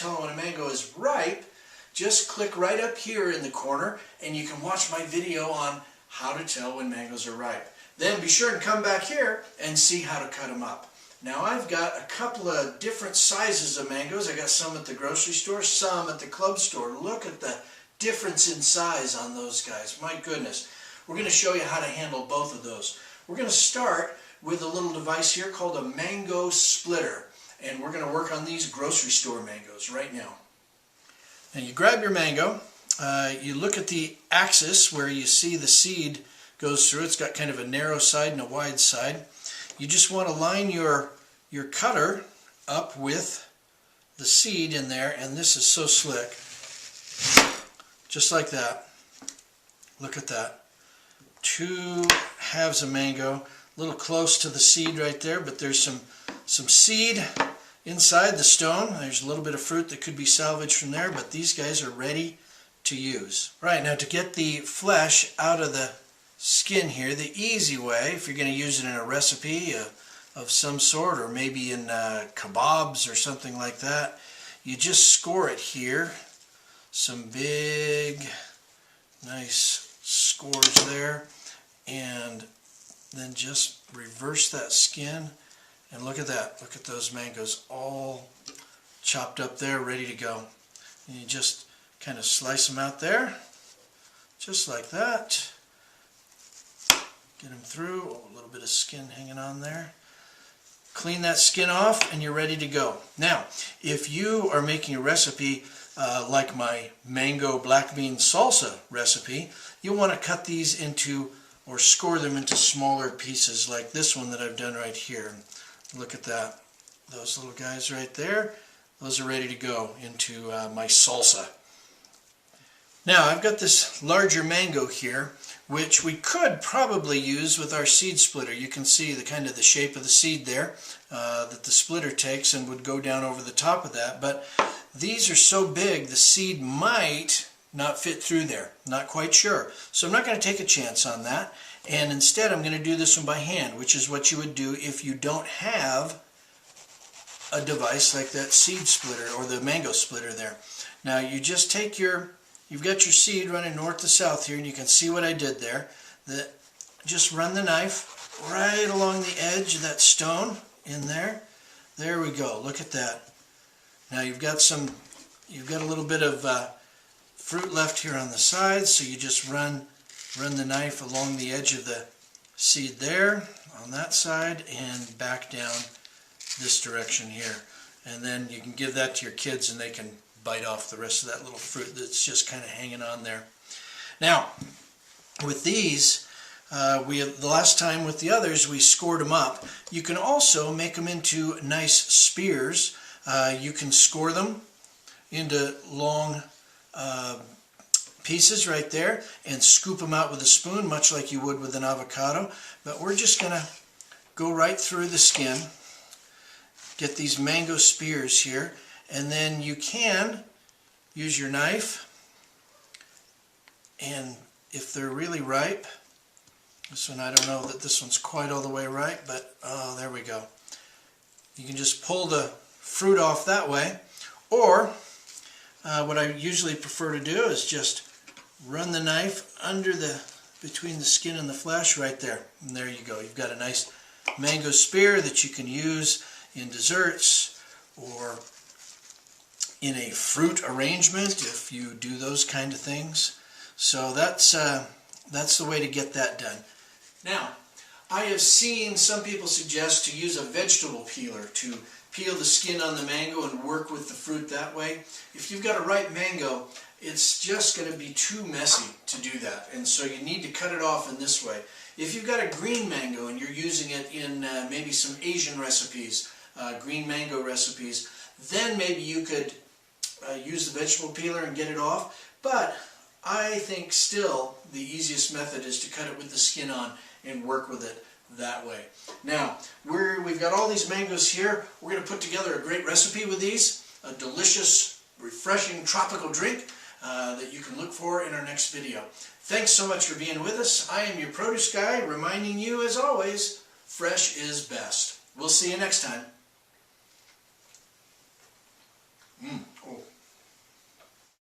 Tell when a mango is ripe, just click right up here in the corner and you can watch my video on how to tell when mangoes are ripe. Then be sure and come back here and see how to cut them up. Now I've got a couple of different sizes of mangoes. I got some at the grocery store, some at the club store. Look at the difference in size on those guys. My goodness. We're going to show you how to handle both of those. We're going to start with a little device here called a mango splitter. And we're going to work on these grocery store mangoes right now. Now you grab your mango, you look at the axis where you see the seed goes through. It's got kind of a narrow side and a wide side. You just want to line your cutter up with the seed in there, and this is so slick. Just like that. Look at that. 2 halves of mango, a little close to the seed right there, but there's some seed inside the stone. There's a little bit of fruit that could be salvaged from there, but these guys are ready to use. Right, now to get the flesh out of the skin here, the easy way, if you're going to use it in a recipe of some sort, or maybe in kebabs or something like that, you just score it here. Some big, nice scores there, and then just reverse that skin, and look at that. Look at those mangoes all chopped up there, ready to go. And you just kind of slice them out there, just like that. Get them through. Oh, a little bit of skin hanging on there. Clean that skin off and you're ready to go. Now, if you are making a recipe like my mango black bean salsa recipe, you'll want to cut these into, or score them into smaller pieces like this one that I've done right here. Look at that. Those little guys right there, those are ready to go into my salsa. Now, I've got this larger mango here, which we could probably use with our seed splitter. You can see the kind of the shape of the seed there that the splitter takes and would go down over the top of that. But these are so big, the seed might not fit through there. Not quite sure. So I'm not going to take a chance on that. And instead I'm going to do this one by hand, which is what you would do if you don't have a device like that seed splitter or the mango splitter there. Now you just take you've got your seed running north to south here, and you can see what I did there. Just run the knife right along the edge of that stone in there. There we go. Look at that. Now you've got a little bit of fruit left here on the side, so you just run the knife along the edge of the seed there on that side and back down this direction here. And then you can give that to your kids and they can bite off the rest of that little fruit that's just kind of hanging on there. Now, with these, the last time with the others, we scored them up. You can also make them into nice spears. You can score them into long pieces right there and scoop them out with a spoon, much like you would with an avocado. But we're just going to go right through the skin, get these mango spears here, and then you can use your knife, and if they're really ripe, this one, I don't know that this one's quite all the way ripe, but oh, there we go. You can just pull the fruit off that way, or what I usually prefer to do is just run the knife between the skin and the flesh right there, and there you go. You've got a nice mango spear that you can use in desserts or in a fruit arrangement if you do those kind of things. So that's the way to get that done. Now, I have seen some people suggest to use a vegetable peeler to peel the skin on the mango and work with the fruit that way. If you've got a ripe mango, it's just going to be too messy to do that, and so you need to cut it off in this way. If you've got a green mango and you're using it in maybe some Asian recipes, green mango recipes, then maybe you could use the vegetable peeler and get it off. But I think still the easiest method is to cut it with the skin on and work with it that way. Now, we've got all these mangoes here. We're going to put together a great recipe with these, a delicious, refreshing tropical drink that you can look for in our next video. Thanks so much for being with us. I am your produce guy, reminding you, as always, fresh is best. We'll see you next time.